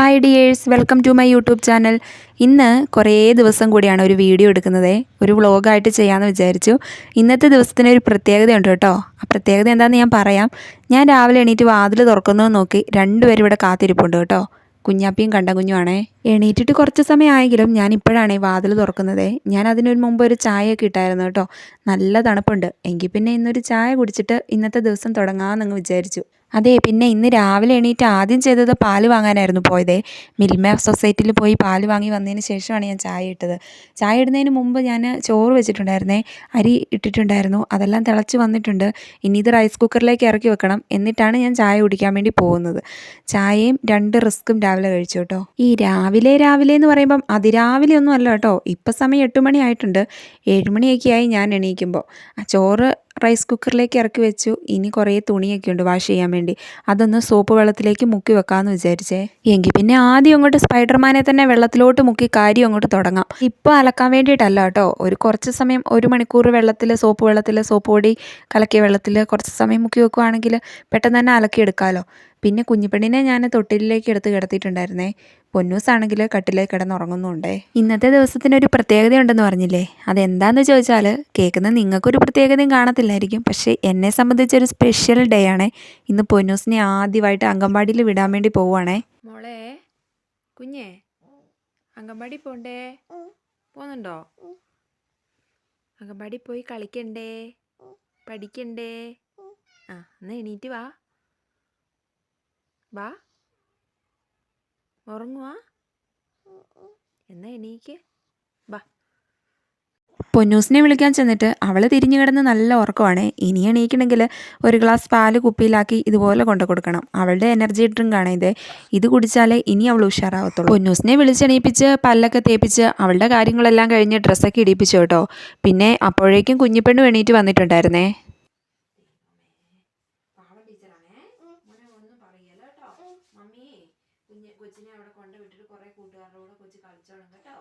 Hi dears, welcome to my YouTube channel. ഇന്ന് കുറേ ദിവസം കൂടിയാണ് ഒരു വീഡിയോ എടുക്കുന്നത്. ഒരു വ്ളോഗായിട്ട് ചെയ്യാമെന്ന് വിചാരിച്ചു. ഇന്നത്തെ ദിവസത്തിനൊരു പ്രത്യേകതയുണ്ട് കേട്ടോ. ആ പ്രത്യേകത എന്താണെന്ന് ഞാൻ പറയാം. ഞാൻ രാവിലെ എണീറ്റ് വാതിൽ തുറക്കുന്നത് നോക്കി രണ്ടുപേരും ഇവിടെ കാത്തിരിപ്പുണ്ട് കേട്ടോ. കുഞ്ഞാപ്പിയും കണ്ട കുഞ്ഞുമാണേ. എണീറ്റിട്ട് കുറച്ച് സമയമായെങ്കിലും ഞാൻ ഇപ്പോഴാണേ വാതിൽ തുറക്കുന്നത്. ഞാൻ അതിനൊരു മുമ്പ് ഒരു ചായയൊക്കെ ഇട്ടായിരുന്നു കേട്ടോ. നല്ല തണുപ്പുണ്ട്. എങ്കിൽ പിന്നെ ഇന്നൊരു ചായ കുടിച്ചിട്ട് ഇന്നത്തെ ദിവസം തുടങ്ങാമെന്നങ്ങ് വിചാരിച്ചു. അതെ, പിന്നെ ഇന്ന് രാവിലെ എണീറ്റ് ആദ്യം ചെയ്തത് പാല് വാങ്ങാനായിരുന്നു പോയതേ. മിൽമ സൊസൈറ്റിയിൽ പോയി പാല് വാങ്ങി വന്നതിന് ശേഷമാണ് ഞാൻ ചായ ഇട്ടത്. ചായ ഇടുന്നതിന് മുമ്പ് ഞാൻ ചോറ് വെച്ചിട്ടുണ്ടായിരുന്നേ. അരി ഇട്ടിട്ടുണ്ടായിരുന്നു, അതെല്ലാം തിളച്ച് വന്നിട്ടുണ്ട്. ഇനി ഇത് റൈസ് കുക്കറിലേക്ക് ഇറക്കി വെക്കണം. എന്നിട്ടാണ് ഞാൻ ചായ കുടിക്കാൻ വേണ്ടി പോകുന്നത്. ചായയും 2 റസ്ക്കും രാവിലെ കഴിച്ചു കേട്ടോ. ഈ രാവിലെ എന്ന് പറയുമ്പം അതിരാവിലെ ഒന്നും അല്ല കേട്ടോ. ഇപ്പം സമയം 8 മണി ആയിട്ടുണ്ട്. 7 മണിയൊക്കെ ആയി ഞാൻ എണീക്കുമ്പോൾ. ആ ചോറ് റൈസ് കുക്കറിലേക്ക് ഇറക്കി വെച്ചു. ഇനി കുറേ തുണിയൊക്കെ ഉണ്ട് വാഷ് ചെയ്യാൻ വേണ്ടി. അതൊന്ന് സോപ്പ് വെള്ളത്തിലേക്ക് മുക്കി വെക്കാമെന്ന് വിചാരിച്ചേ. എങ്കിൽ പിന്നെ ആദ്യം അങ്ങോട്ട് സ്പൈഡർമാനെ തന്നെ വെള്ളത്തിലോട്ട് മുക്കി കാര്യം അങ്ങോട്ട് തുടങ്ങാം. ഇപ്പോൾ അലക്കാൻ വേണ്ടിയിട്ടല്ല കേട്ടോ. ഒരു കുറച്ച് സമയം 1 മണിക്കൂർ സോപ്പ് പൊടി കലക്കിയ വെള്ളത്തിൽ കുറച്ച് സമയം മുക്കി വെക്കുകയാണെങ്കിൽ പെട്ടെന്ന് തന്നെ അലക്കിയെടുക്കാമല്ലോ. പിന്നെ കുഞ്ഞിപ്പെണ്ണിനെ ഞാൻ തൊട്ടിലേക്ക് എടുത്ത് കിടത്തിയിട്ടുണ്ടായിരുന്നേ. പൊന്നൂസാണെങ്കിൽ കട്ടിലേക്ക് കിടന്നുറങ്ങുന്നുണ്ടേ. ഇന്നത്തെ ദിവസത്തിനൊരു പ്രത്യേകതയുണ്ടെന്ന് പറഞ്ഞില്ലേ. അതെന്താണെന്ന് ചോദിച്ചാൽ കേൾക്കുന്ന നിങ്ങൾക്കൊരു പ്രത്യേകതയും കാണത്തില്ലായിരിക്കും. പക്ഷേ എന്നെ സംബന്ധിച്ചൊരു സ്പെഷ്യൽ ഡേ ആണേ. ഇന്ന് പൊന്നൂസിനെ ആദ്യമായിട്ട് അംഗൻവാടിയിൽ വിടാൻ വേണ്ടി പോവുകയാണേ. മോളെ കുഞ്ഞേ, അംഗൻവാടി പോണ്ടേ? പോകുന്നുണ്ടോ? അംഗൻവാടി പോയി കളിക്കണ്ടേ, പഠിക്കണ്ടേ? ആ, എന്നാ എണീറ്റ് വാ. ഉറങ്ങുവാ? എന്നാ എണീക്ക്, വാ. പൊന്നൂസിനെ വിളിക്കാൻ ചെന്നിട്ട് അവൾ തിരിഞ്ഞു കിടന്ന് നല്ല ഉറക്കമാണേ. ഇനി എണീക്കണമെങ്കിൽ ഒരു ഗ്ലാസ് പാല് കുപ്പിയിലാക്കി ഇതുപോലെ കൊണ്ടു കൊടുക്കണം. അവളുടെ എനർജി ഡ്രിങ്കാണ് ഇത്. ഇത് കുടിച്ചാലേ ഇനി അവൾ ഉഷാറാവത്തുള്ളൂ. പൊന്നൂസിനെ വിളിച്ചെണീപ്പിച്ച് പല്ലൊക്കെ തേപ്പിച്ച് അവളുടെ കാര്യങ്ങളെല്ലാം കഴിഞ്ഞ് ഡ്രസ്സൊക്കെ ഇടിപ്പിച്ചു കേട്ടോ. പിന്നെ അപ്പോഴേക്കും കുഞ്ഞിപ്പെണ്ണും എണീറ്റ് വന്നിട്ടുണ്ടായിരുന്നേ. കൊച്ചിനെ അവിടെ കൊണ്ട് വിട്ടിട്ട് കുറെ കൂട്ടുകാരോട് കൊച്ചു കളിച്ചോളും കേട്ടോ.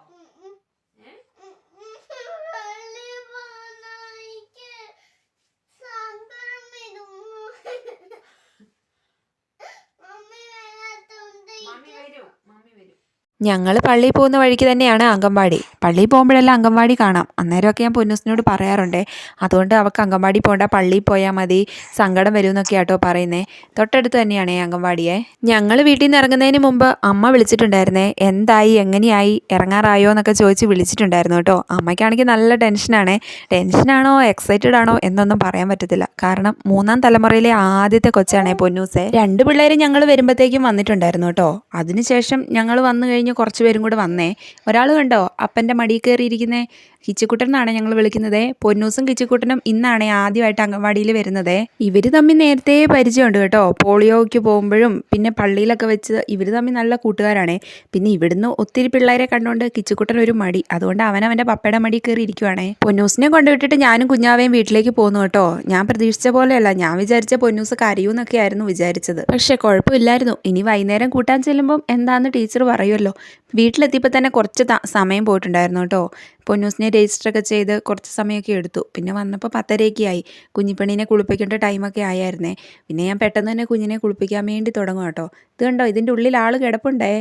ഞങ്ങൾ പള്ളിയിൽ പോകുന്ന വഴിക്ക് തന്നെയാണ് അംഗൻവാടി. പള്ളിയിൽ പോകുമ്പോഴെല്ലാം അംഗൻവാടി കാണാം. അന്നേരമൊക്കെ ഞാൻ പൊന്നൂസിനോട് പറയാറുണ്ടേ. അതുകൊണ്ട് അവൾക്ക് അംഗൻവാടി പോകണ്ട, പള്ളിയിൽ പോയാൽ മതി, സങ്കടം വരും എന്നൊക്കെ ആട്ടോ പറയുന്നേ. തൊട്ടടുത്ത് തന്നെയാണേ അംഗൻവാടിയെ. ഞങ്ങൾ വീട്ടിൽ നിന്ന് ഇറങ്ങുന്നതിന് മുമ്പ് അമ്മ വിളിച്ചിട്ടുണ്ടായിരുന്നേ. എന്തായി, എങ്ങനെയായി, ഇറങ്ങാറായോ എന്നൊക്കെ ചോദിച്ച് വിളിച്ചിട്ടുണ്ടായിരുന്നു കേട്ടോ. അമ്മയ്ക്കാണെങ്കിൽ നല്ല ടെൻഷനാണോ എക്സൈറ്റഡ് ആണോ എന്നൊന്നും പറയാൻ പറ്റത്തില്ല. കാരണം 3ാം തലമുറയിലെ ആദ്യത്തെ കൊച്ചാണേ പൊന്നൂസേ. 2 പിള്ളേരും ഞങ്ങൾ വരുമ്പോഴത്തേക്കും വന്നിട്ടുണ്ടായിരുന്നു കേട്ടോ. അതിനുശേഷം ഞങ്ങൾ വന്നു കഴിഞ്ഞ് കുറച്ച് പേരും കൂടെ വന്നേ. ഒരാൾ കണ്ടോ അപ്പൻ്റെ മടിയിൽ കയറിയിരിക്കുന്നേ? കിച്ചിക്കുട്ടൻ എന്നാണ് ഞങ്ങൾ വിളിക്കുന്നത്. പൊന്നൂസും കിച്ചിക്കുട്ടനും ഇന്നാണ് ആദ്യമായിട്ട് അംഗൻവാടിയിൽ വരുന്നത്. ഇവർ തമ്മിൽ നേരത്തെ പരിചയമുണ്ട് കേട്ടോ. പോളിയോയ്ക്ക് പോകുമ്പോഴും പിന്നെ പള്ളിയിലൊക്കെ വെച്ച് ഇവർ തമ്മിൽ നല്ല കൂട്ടുകാരാണ്. പിന്നെ ഇവിടുന്ന് ഒത്തിരി പിള്ളേരെ കണ്ടുകൊണ്ട് കിച്ചിക്കുട്ടൻ ഒരു മടി, അതുകൊണ്ട് അവൻ്റെ പപ്പയുടെ മടിയിൽ കയറി ഇരിക്കുവാണേ. പൊന്നൂസിനെ കൊണ്ടുവിട്ടിട്ട് ഞാനും കുഞ്ഞാവേയും വീട്ടിലേക്ക് പോന്നു കേട്ടോ. ഞാൻ പ്രതീക്ഷിച്ച പോലെയല്ല. ഞാൻ വിചാരിച്ച പൊന്നൂസ് കരയൂന്നൊക്കെ ആയിരുന്നു വിചാരിച്ചത്. പക്ഷേ കുഴപ്പമില്ലായിരുന്നു. ഇനി വൈകുന്നേരം കൂട്ടാൻ ചെല്ലുമ്പം എന്താണെന്ന് ടീച്ചർ പറയുമല്ലോ. വീട്ടിലെത്തിയപ്പോൾ തന്നെ കുറച്ച് സമയം പോയിട്ടുണ്ടായിരുന്നു കേട്ടോ. പൊന്നൂസിനെ രജിസ്റ്ററൊക്കെ ചെയ്ത് കുറച്ച് സമയമൊക്കെ എടുത്തു. പിന്നെ വന്നപ്പോൾ 10:30 ആയി. കുഞ്ഞിപ്പെണ്ണിനെ കുളിപ്പിക്കേണ്ട ടൈമൊക്കെ ആയായിരുന്നേ. പിന്നെ ഞാൻ പെട്ടെന്ന് തന്നെ കുഞ്ഞിനെ കുളിപ്പിക്കാൻ വേണ്ടി തുടങ്ങും കേട്ടോ. ഇത് കണ്ടോ, ഇതിൻ്റെ ഉള്ളിൽ ആൾ കിടപ്പുണ്ടേ.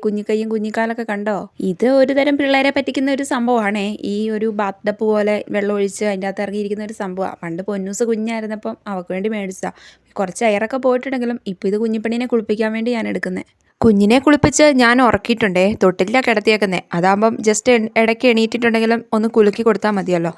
കുഞ്ഞിക്കൈയും കുഞ്ഞിക്കാലൊക്കെ കണ്ടോ. ഇത് ഒരു തരം പിള്ളേരെ പറ്റിക്കുന്ന ഒരു സംഭവമാണേ. ഈ ഒരു ബാത്ത് ടപ്പ് പോലെ വെള്ളം ഒഴിച്ച് അതിൻ്റെ അകത്ത് ഇറങ്ങിയിരിക്കുന്ന ഒരു സംഭവമാണ്. പണ്ട് പൊന്നൂസ് കുഞ്ഞായിരുന്നപ്പം അവൾക്ക് വേണ്ടി മേടിച്ചതാണ്. കുറച്ച് എയറൊക്കെ പോയിട്ടുണ്ടെങ്കിലും ഇപ്പോൾ ഇത് കുഞ്ഞിപ്പെണ്ണിനെ കുളിപ്പിക്കാൻ വേണ്ടി ഞാൻ എടുക്കുന്നത്. കുഞ്ഞിനെ കുളിപ്പിച്ച് ഞാൻ ഉറക്കിയിട്ടുണ്ടേ. തൊട്ടിലാണ് കിടത്തിയേക്കുന്നത്. അതാകുമ്പം ജസ്റ്റ് ഇടയ്ക്ക് എണീറ്റിട്ടുണ്ടെങ്കിലും ഒന്ന് കുലുക്കി കൊടുത്താൽ മതിയല്ലോ.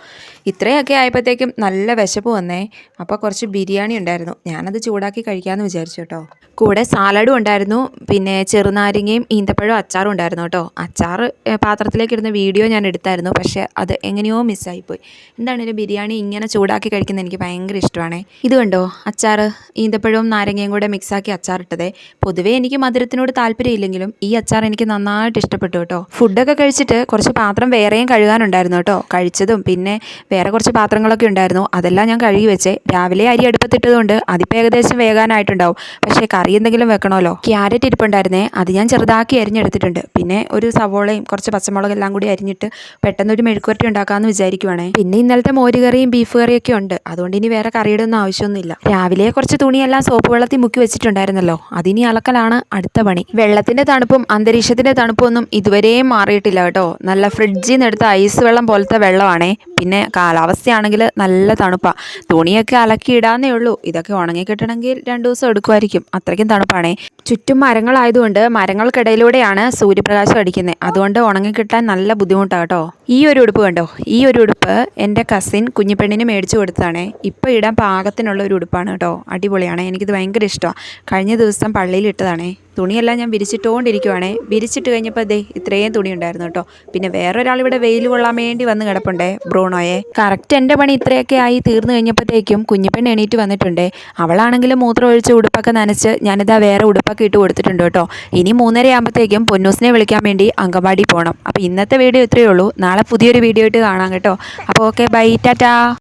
ഇത്രയൊക്കെ ആയപ്പോഴത്തേക്കും നല്ല വിശപ്പ് വന്നേ. അപ്പോൾ കുറച്ച് ബിരിയാണി ഉണ്ടായിരുന്നു. ഞാനത് ചൂടാക്കി കഴിക്കാമെന്ന് വിചാരിച്ചു കേട്ടോ. കൂടെ സാലഡും ഉണ്ടായിരുന്നു. പിന്നെ ചെറുനാരങ്ങയും ഈന്തപ്പഴവും അച്ചാറും ഉണ്ടായിരുന്നു കേട്ടോ. അച്ചാർ പാത്രത്തിലേക്ക് ഇടുന്ന വീഡിയോ ഞാൻ എടുത്തായിരുന്നു. പക്ഷേ അത് എങ്ങനെയോ മിസ്സായിപ്പോയി. എന്താണെങ്കിലും ബിരിയാണി ഇങ്ങനെ ചൂടാക്കി കഴിക്കുന്നത് എനിക്ക് ഭയങ്കര ഇഷ്ടമാണേ. ഇത് കണ്ടോ, അച്ചാർ ഈന്തപ്പഴവും നാരങ്ങയും കൂടെ മിക്സാക്കി അച്ചാറിട്ടതേ. പൊതുവേ എനിക്ക് മധുരത്തിനോട് താല്പര്യമില്ലെങ്കിലും ഈ അച്ചാർ എനിക്ക് നന്നായിട്ട് ഇഷ്ടപ്പെട്ടു കേട്ടോ. ഫുഡൊക്കെ കഴിച്ചിട്ട് കുറച്ച് പാത്രം വേറെയും കഴുകാനുണ്ടായിരുന്നു കേട്ടോ. കഴിച്ചതും പിന്നെ വേറെ കുറച്ച് പാത്രങ്ങളൊക്കെ ഉണ്ടായിരുന്നു. അതെല്ലാം ഞാൻ കഴുകി വെച്ചേ. രാവിലെ അരി അടുപ്പത്തിട്ടതുകൊണ്ട് അതിപ്പോൾ ഏകദേശം വേകാനായിട്ടുണ്ടാവും. പക്ഷേ കറി എന്തെങ്കിലും വെക്കണമല്ലോ. ക്യാരറ്റ് ഇരിപ്പുണ്ടായിരുന്നേ. അത് ഞാൻ ചെറുതാക്കി അരിഞ്ഞെടുത്തിട്ടുണ്ട്. പിന്നെ ഒരു സവോളയും കുറച്ച് പച്ചമുളകെല്ലാം കൂടി അരിഞ്ഞിട്ട് പെട്ടെന്നൊരു മെഴുക്കുവരട്ടി ഉണ്ടാക്കാമെന്ന് വിചാരിക്കുവാണേ. പിന്നെ ഇന്നലത്തെ മോരുകറിയും ബീഫ് കറിയൊക്കെ ഉണ്ട്. അതുകൊണ്ട് ഇനി വേറെ കറിയുടെ ഒന്നും ആവശ്യമൊന്നുമില്ല. രാവിലെ കുറച്ച് തുണിയെല്ലാം സോപ്പ് വെള്ളത്തിൽ മുക്കി വെച്ചിട്ടുണ്ടായിരുന്നല്ലോ. അതിനി അലക്കലാണ് അടുത്ത പണി. പണി. വെള്ളത്തിൻ്റെ തണുപ്പും അന്തരീക്ഷത്തിൻ്റെ തണുപ്പും ഒന്നും ഇതുവരെയും മാറിയിട്ടില്ല കേട്ടോ. നല്ല ഫ്രിഡ്ജിൽ നിന്ന് എടുത്ത ഐസ് വെള്ളം പോലത്തെ വെള്ളമാണേ. പിന്നെ കാലാവസ്ഥയാണെങ്കിൽ നല്ല തണുപ്പാണ്. തുണിയൊക്കെ അലക്കിയിടാന്നേ ഉള്ളൂ. ഇതൊക്കെ ഉണങ്ങി കിട്ടണമെങ്കിൽ 2 ദിവസം എടുക്കുമായിരിക്കും. അത്രയ്ക്കും തണുപ്പാണേ. ചുറ്റും മരങ്ങളായതുകൊണ്ട് മരങ്ങൾക്കിടയിലൂടെയാണ് സൂര്യപ്രകാശം അടിക്കുന്നത്. അതുകൊണ്ട് ഉണങ്ങിക്കിട്ടാൻ നല്ല ബുദ്ധിമുട്ടാണ് കേട്ടോ. ഈ ഒരു ഉടുപ്പ് കണ്ടോ, ഈ ഒരു ഉടുപ്പ് എൻ്റെ കസിൻ കുഞ്ഞിപ്പെണ്ണിന് മേടിച്ചു കൊടുത്തതാണേ. ഇപ്പോൾ ഇടാൻ പാകത്തിനുള്ള ഒരു ഉടുപ്പാണ് കേട്ടോ. അടിപൊളിയാണ്, എനിക്കിത് ഭയങ്കര ഇഷ്ടമാണ്. കഴിഞ്ഞ ദിവസം പള്ളിയിൽ ഇട്ടതാണേ. തുണിയെല്ലാം ഞാൻ വിരിച്ചിട്ടുകൊണ്ടിരിക്കുവാണേ. വിരിച്ചിട്ട് കഴിഞ്ഞപ്പോൾ ഇത്രയും തുണി ഉണ്ടായിരുന്നു കേട്ടോ. പിന്നെ വേറൊരാൾ ഇവിടെ വെയിൽ കൊള്ളാൻ വേണ്ടി വന്ന് കിടപ്പുണ്ടേ, ബ്രൂണോയെ. കറക്റ്റ് എൻ്റെ പണി ഇത്രയൊക്കെ ആയി തീർന്നു കഴിഞ്ഞപ്പോഴത്തേക്കും കുഞ്ഞിപ്പെണ്ണ് എണീറ്റ് വന്നിട്ടുണ്ടേ. അവളാണെങ്കിൽ മൂത്രം ഒഴിച്ച് ഉടുപ്പൊക്കെ നനച്ച് ഞാനിതാ വേറെ ഉടുപ്പൊക്കെ ഇട്ട് കൊടുത്തിട്ടുണ്ട് കേട്ടോ. ഇനി 3:30 ആകുമ്പോഴത്തേക്കും പൊന്നൂസിനെ വിളിക്കാൻ വേണ്ടി അങ്കൻവാടി പോകണം. അപ്പോൾ ഇന്നത്തെ വീഡിയോ ഇത്രയേ ഉള്ളൂ. നാളെ പുതിയൊരു വീഡിയോ ആയിട്ട് കാണാം കേട്ടോ. അപ്പോൾ ഓക്കെ, ബൈ, ടാറ്റാ.